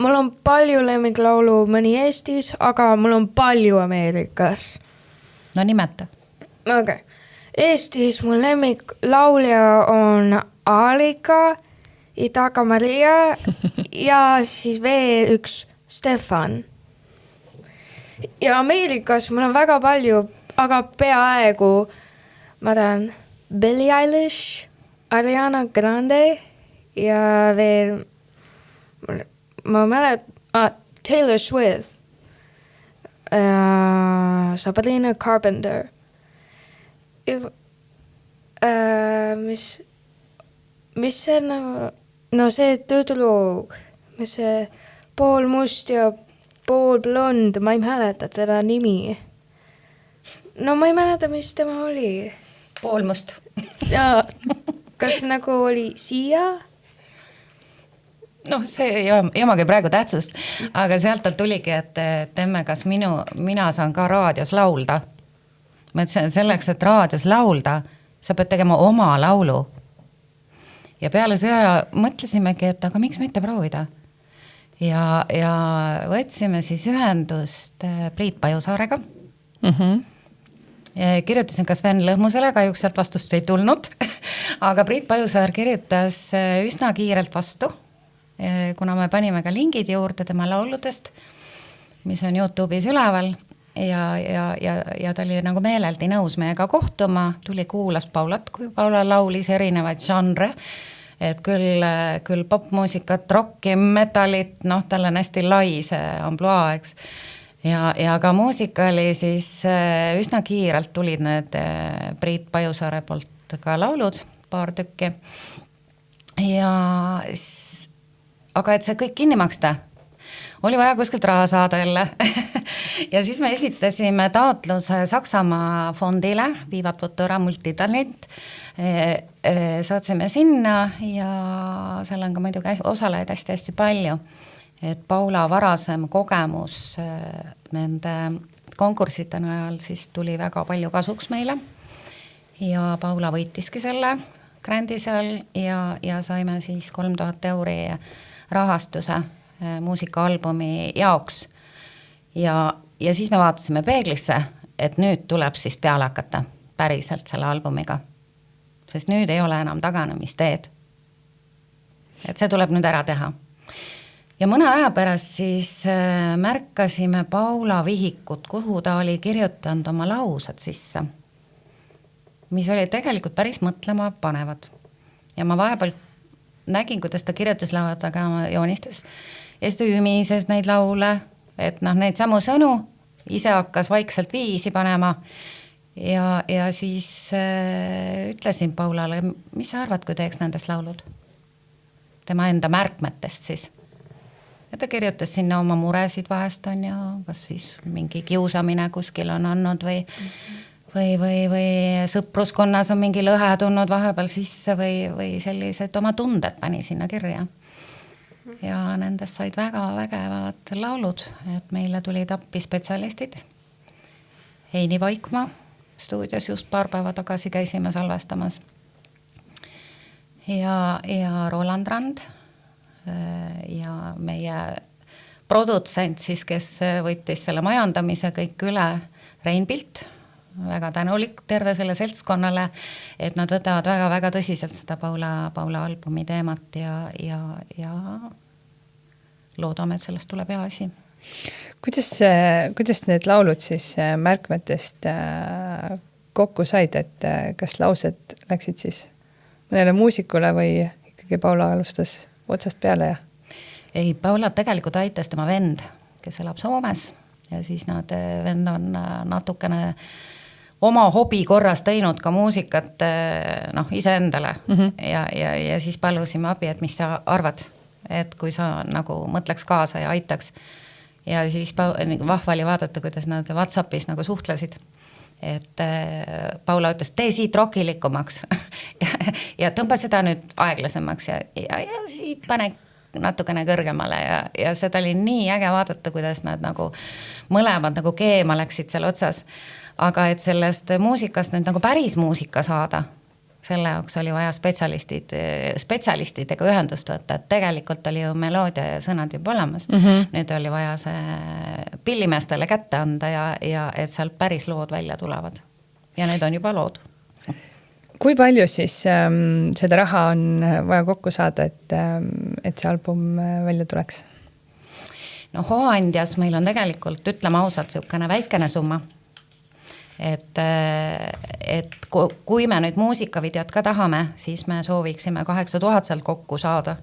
mul on palju lemmiklaulu mõni Eestis, aga mul on palju Ameerikas. No nimeta. Okay. Eestis mul lemmiklaulja on Aalika, Itaka Maria ja siis veel üks Stefan. Ja Ameerikas mul on väga palju, aga peaaegu, ma tean, Billie Eilish, Ariana Grande ja veel, ma Taylor Swift, Sabrina Carpenter. Mis see nagu, no see tüdruk, mis see pool must ja pool blond, ma ei mäleta teda nimi. No ma ei mäleta, mis tema oli. Poolmust. Ja kas nagu oli Siia? No see ei omagi praegu tähtsust, aga sealt tuligi, et teeme, kas mina saan ka raadios laulda. Ma ütlesin, selleks, et raadios laulda, sa pead tegema oma laulu. Ja peale seda mõtlesimegi, et aga miks mitte proovida? Ja võtsime siis ühendust Priit Pajusaarega. Kirjutasin ka Sven Lõhmusele, kahjuks sealt vastust ei tulnud, aga Priit Pajusaar kirjutas üsna kiirelt vastu, kuna me panime ka lingid juurde tema lauludest, mis on YouTube'is üleval ja ta oli nagu meeleldi nõus meiega kohtuma, tuli kuulas Paulat, kui Paula laulis erinevaid žanre, et küll popmuusikat, rocki, metalit, tal on hästi lai see amploa, eks. Ja ka muusika oli siis üsna kiirelt tulid need Priit Pajusaare poolt ka laulud, paar tükki. Aga et see kõik kinni maksta, oli vaja kuskilt raha saada jälle. Ja siis me esitasime taotluse Saksamaa fondile, Vivat Futura Multitalent. Saatsime sinna ja seal on ka muidugi osalejaid hästi palju. Et Paula varasem kogemus nende konkursite najal siis tuli väga palju kasuks meile ja Paula võitiski selle grandi seal ja saime siis 3000 euri rahastuse muusikaalbumi jaoks ja siis me vaatasime peeglisse, et nüüd tuleb siis peale hakata päriselt selle albumiga, sest nüüd ei ole enam taganemisteed, et see tuleb nüüd ära teha. Ja mõne aja pärast siis märkasime Paula vihikut, kuhu ta oli kirjutanud oma laused sisse, mis oli tegelikult päris mõtlema panevad. Ja ma vahepeal nägin, kuidas ta kirjutuslauad taga joonistas ja siis ta ümises neid laule, et neid samu sõnu ise hakkas vaikselt viisi panema ja siis ütlesin Paulale, mis sa arvad, kui teeks nendest laulud? Tema enda märkmetest siis. Ja ta kirjutas sinna oma muresid vahest on ja kas siis mingi kiusamine kuskil on andnud või sõpruskonnas on mingi lõhe tulnud vahepeal sisse või sellised oma tunded pani sinna kirja. Ja nendest said väga vägevad laulud, et meile tulid appi spetsialistid. Heini Vaikmaa stuudios just paar päeva tagasi käisime salvestamas. Ja Roland Rand ja meie produtsent siis, kes võttis selle majandamise kõik üle, Rein Pilt, väga tänulik terve selle seltskonnale, et nad võtavad väga-väga tõsiselt seda Paula albumi teemat ja loodame, et sellest tuleb hea asi. Kuidas need laulud siis märkmetest kokku said, et kas laused läksid siis mõnele muusikule või ikkagi Paula alustas otsast peale? Ei, Paula tegelikult aitas tema vend, kes elab Soomes ja siis nad vend on natukene oma hobi korras teinud ka muusikat iseendale ja siis palusime abi, et mis sa arvad, et kui sa nagu mõtleks kaasa ja aitaks. Ja siis vahva oli vaadata, kuidas nad WhatsAppis nagu suhtlesid. Et Paula ütles, tee siit rokilikumaks ja tõmba seda nüüd aeglasemaks ja siit pane natukene kõrgemale ja seda oli nii äge vaadata, kuidas nad nagu mõlemad nagu keema läksid seal otsas. Aga et sellest muusikast nüüd nagu päris muusika saada, selle jaoks oli vaja spetsialistidega ühendust võtta, et tegelikult oli ju meloodia ja sõnad juba olemas. Nüüd oli vaja see pillimeestele kätte anda ja et sealt päris lood välja tulevad. Ja need on juba lood. Kui palju siis seda raha on vaja kokku saada, et see album välja tuleks? No Hooandjas meil on tegelikult, ütleme ausalt, siukene väikene summa. Et kui me nüüd muusikavideot ka tahame, siis me sooviksime 8000 sealt kokku saada.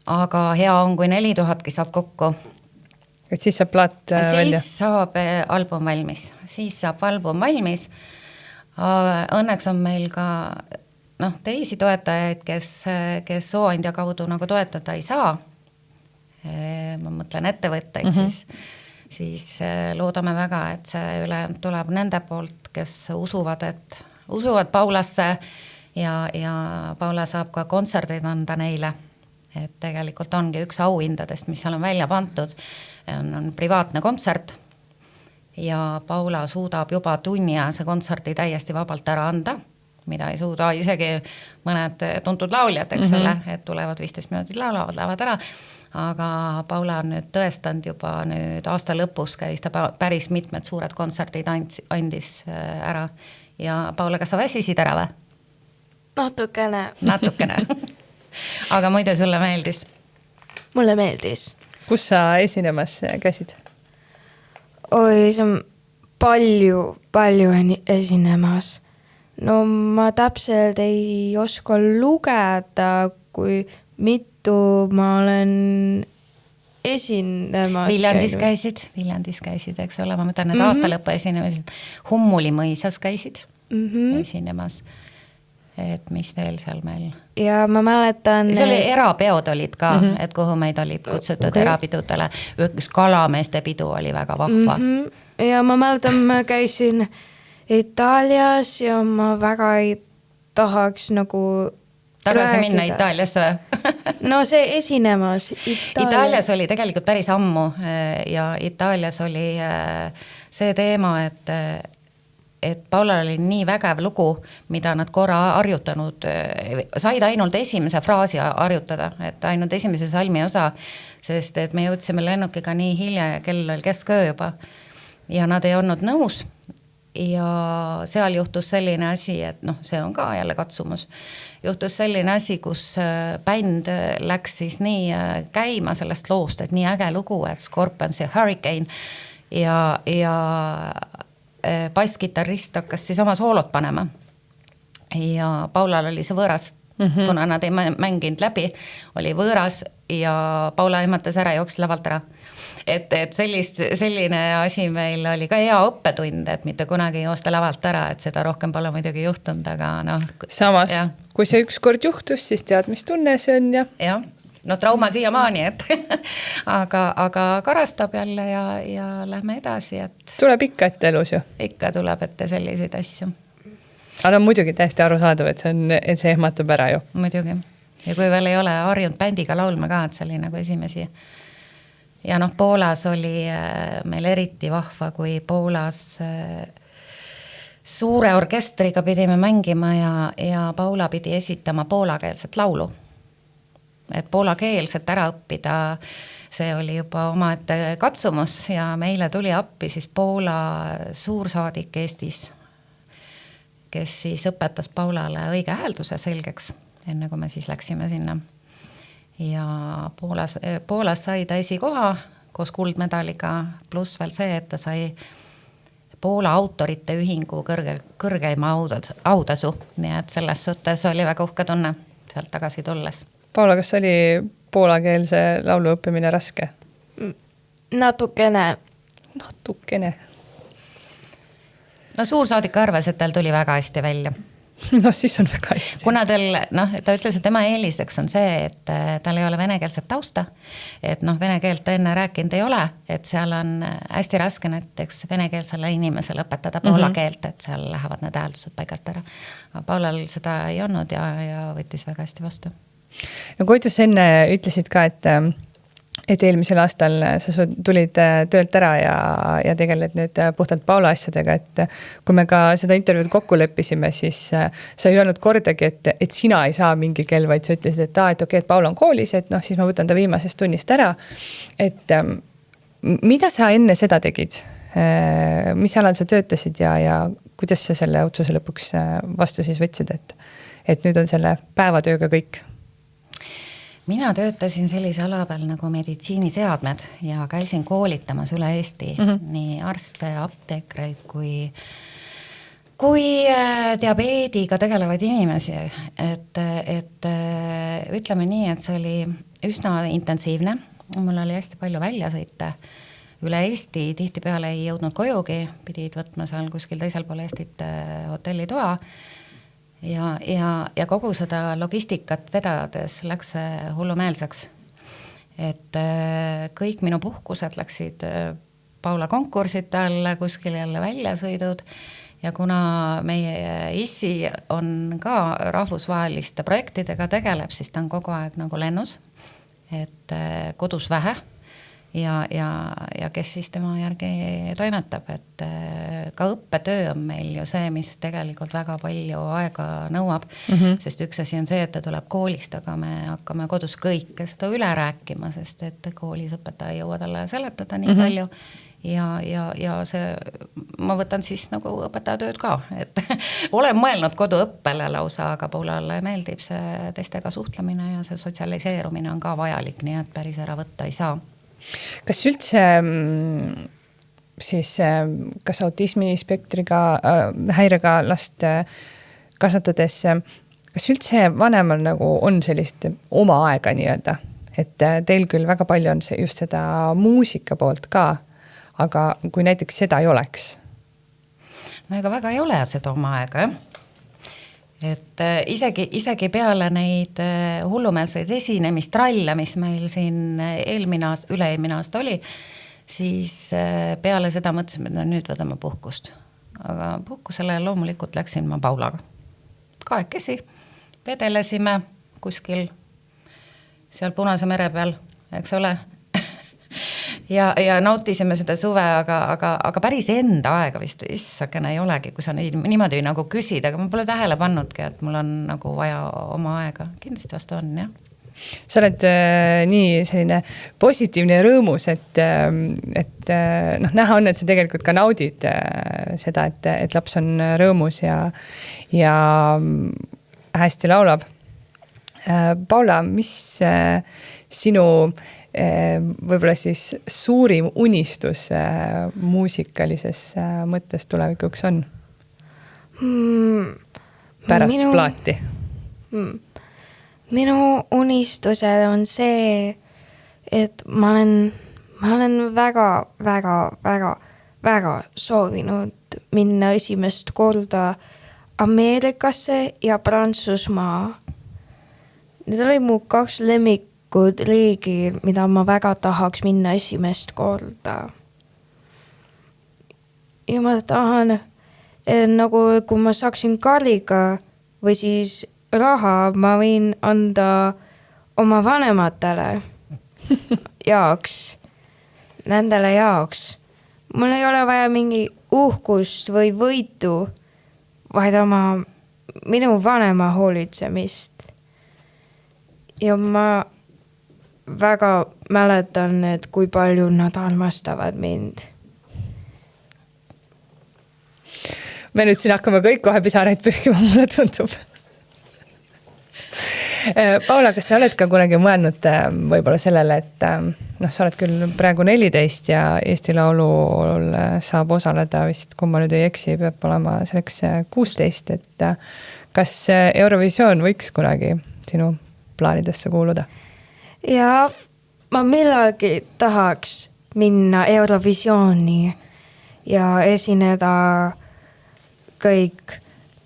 Aga hea on, kui 4000 saab kokku. Et siis saab plaat välja? Siis saab album valmis. Õnneks on meil ka teisi toetajaid, kes Hooandja kaudu nagu toetada ei saa. Ma mõtlen ettevõtteid siis loodame väga, et see üle tuleb nende poolt, kes usuvad Paulasse ja Paula saab ka kontserdid anda neile. Et tegelikult ongi üks auhindadest, mis seal on välja pandud, on privaatne kontsert ja Paula suudab juba tunniajase kontserdi täiesti vabalt ära anda, mida ei suuda isegi mõned tuntud lauljad, eks ole, et tulevad 15 minutit laulavad, lähevad ära. Aga Paula on nüüd tõestanud juba nüüd aasta lõpus käis ta päris mitmed suured kontserdid andis ära. Ja Paula, kas sa väsisid ära või? Natukene. Aga muidu sulle meeldis? Mulle meeldis. Kus sa esinemas käisid? Oi, see on palju esinemas. No ma täpselt ei oska lugeda, kui mitu ma olen esinemas Viljandis käisid, eks ole, ma mõtlen, et aasta lõppu esinemised Hummuli mõisas käisid esinemas, et mis veel seal meil? Ja ma mäletan... See oli erapeod olid ka, et kuhu meid olid kutsutud erapidudele, üks kalameeste pidu oli väga vahva. Ja ma mäletan, ma käisin Itaalias ja ma väga ei tahaks nagu tagasi minna Itaaliasse või? No see esinemas Itaalias oli tegelikult päris ammu ja Itaalias oli see teema, et Paulal oli nii vägev lugu, mida nad korra harjutanud, said ainult esimese fraasi harjutada, et ainult esimese salmi osa, sest et me jõudsime lennukiga nii hilja ja kell oli kesköö juba ja nad ei olnud nõus. Ja seal juhtus selline asi, et see on ka jälle katsumus. Juhtus selline asi, kus bänd läks siis nii käima sellest loost, et nii äge lugu, et Scorpions ja Hurricane ja basskitarrist hakkas siis oma soolot panema. Ja Paulal oli see võõras, kuna nad ei mänginud läbi, oli võõras ja Paula ehmatas ära, jooksis lavalt ära. Et selline asi meil oli ka hea õppetund, et mitte kunagi joosta lavalt ära, et seda rohkem pole muidugi juhtunud, aga noh. Samas, kui see üks kord juhtus, siis tead, mis tunne see on ja. No trauma siiamaani, et aga karastab jälle ja lähme edasi, et tuleb ikka ette elus ju. Ikka tuleb ette selliseid asju. Aga muidugi täiesti arusaadav, et see ehmatab ära ju. Muidugi. Ja kui veel ei ole harjunud bändiga laulma ka, et see oli nagu esimesi. Ja noh, Poolas oli meil eriti vahva, kui Poolas suure orkestriga pidime mängima ja Paula pidi esitama poolakeelset laulu. Et poolakeelset ära õppida, see oli juba omaette katsumus ja meile tuli appi siis Poola suursaadik Eestis, kes siis õpetas Paulale õige häälduse selgeks, enne kui me siis läksime sinna. Ja Poolas sai ta esikoha koos kuldmedaliga, pluss veel see, et ta sai Poola autorite ühingu kõrgeima autasu, nii et selles suhtes oli väga uhke tunne sealt tagasi tulles. Paula, kas oli poolakeelse laulu õppimine raske? Natukene. No suursaadik arvas, et tal tuli väga hästi välja. No siis on väga hästi. Kuna ta ütles, et tema eeliseks on see, et tal ei ole venekeelset tausta, et vene keelt ta enne rääkinud ei ole, et seal on hästi raske näiteks venekeelsele inimesele õpetada poola keelt, et seal lähevad need hääldused paigalt ära. Aga Paulal seda ei olnud ja võttis väga hästi vastu. No Koidus enne ütlesid ka, et eelmisel aastal sa tulid töölt ära ja tegeled nüüd puhtalt Paula asjadega, et kui me ka seda intervjuud kokku leppisime, siis sa ei öelnud kordagi, et sina ei saa mingi kell, vaid sa ütlesid, et okei, et Paula on koolis, et siis ma võtan ta viimasest tunnist ära. Et mida sa enne seda tegid? Mis alal sa töötasid ja kuidas sa selle otsuse lõpuks vastu siis võtsid, et nüüd on selle päevatööga kõik? Mina töötasin sellise ala peal nagu meditsiiniseadmed ja käisin koolitamas üle Eesti nii arste, apteekreid kui diabeediga tegelevaid inimesi. Et ütleme nii, et see oli üsna intensiivne. Mul oli hästi palju väljasõite üle Eesti, tihti peale ei jõudnud kojugi, pidid võtma seal kuskil teisel pool Eestit hotellitoa. Ja kogu seda logistikat vedades läks hullumeelseks. Et kõik minu puhkused läksid Paula konkursite alla, kuskil jälle väljasõidud ja kuna meie issi on ka rahvusvaheliste projektidega tegeleb, siis ta on kogu aeg nagu lennus, et kodus vähe ja kes siis tema järgi toimetab, et ka õppetöö on meil ju see, mis tegelikult väga palju aega nõuab, sest üks asi on see, et ta tuleb koolist, aga me hakkame kodus kõike seda üle rääkima, sest et koolis õpetaja ei jõua talle seletada nii palju ja see, ma võtan siis nagu õpetajatööd ka, et olen mõelnud koduõppele lausa, aga Paulale meeldib see teistega suhtlemine ja see sotsialiseerumine on ka vajalik, nii et päris ära võtta ei saa. Kas üldse siis kas autismispektriga häirega last kasvatades, kas üldse vanemal nagu on sellist oma aega nii-öelda, et teil küll väga palju on just seda muusika poolt ka, aga kui näiteks seda ei oleks? No ega väga ei ole seda oma aega, jah. Et isegi peale neid hullumeelseid esinemist-tralle, mis meil siin üle-eelmine aasta oli, siis peale seda mõtlesime, et nüüd võtame puhkust. Aga puhkusele loomulikult läksin ma Paulaga. Kahekesi vedelesime kuskil seal Punase mere peal, eks ole. Ja nautisime seda suve, aga päris enda aega vist issakene ei olegi, kui sa niimoodi nagu küsid, aga ma pole tähele pannudki, et mul on nagu vaja oma aega. Kindlasti vastu on, jah. Sa oled nii selline positiivne ja rõõmus, et näha on, et sa tegelikult ka naudid seda, et laps on rõõmus ja hästi laulab. Paula, mis sinu võib-olla siis suurim unistus muusikalises mõttes tulevikuks on? Pärast plaati? minu unistused on see, et ma olen väga soovinud minna esimest korda Ameerikasse ja Prantsusmaa. Need oli mu 2 lemmikud riigi, mida ma väga tahaks minna esimest korda. Ja ma tahan, nagu kui ma saaksin kalliga või siis raha, ma võin anda oma vanematele jaoks, nendele jaoks. Mul ei ole vaja mingi uhkust või võitu, vaid minu vanema hoolitsemist. Ja ma väga mäletan, et kui palju nad armastavad mind. Me nüüd siin hakkame kõik kohe pisareid pühkima, mulle tundub. Paula, kas sa oled ka kunagi mõelnud võib-olla sellele, et sa oled küll praegu 14 ja Eesti Laulul saab osaleda vist, kui ma nüüd ei eksi, peab olema selleks 16, et kas Eurovisioon võiks kunagi sinu plaanidesse kuuluda? Ja ma millalgi tahaks minna Eurovisiooni ja esineda kõik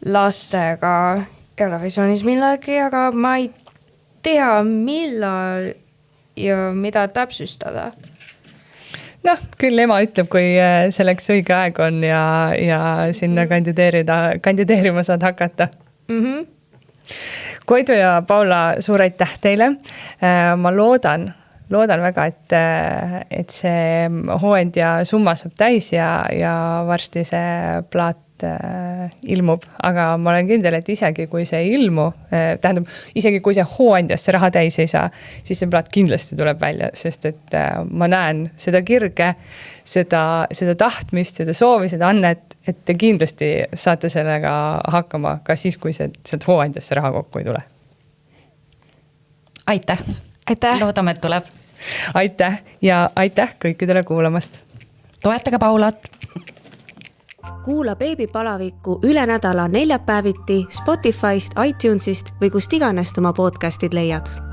lastega Eurovisioonis millalgi, aga ma ei tea, millal ja mida täpsustada. Noh, küll ema ütleb, kui selleks õige aeg on ja sinna kandideerima saad hakata. Koidu ja Paula, suur aitäh teile. Ma loodan väga, et see hooend ja summa saab täis ja varsti see plaat ilmub, aga ma olen kindel, et isegi kui see ilmu, isegi kui see hooandjasse raha täis ei saa, siis see plaat kindlasti tuleb välja, sest et ma näen seda kirge, seda tahtmist, seda soovi, seda annet, et te kindlasti saate sellega hakkama ka siis, kui sealt hooandjasse raha kokku ei tule. Aitäh! Loodame, et tuleb. Aitäh ja aitäh kõikidele kuulamast! Toetage Paulat! Kuula Beebipalavikku üle nädala neljapäeviti Spotify'st, iTunes'ist või kust iganes oma podcastid leiad.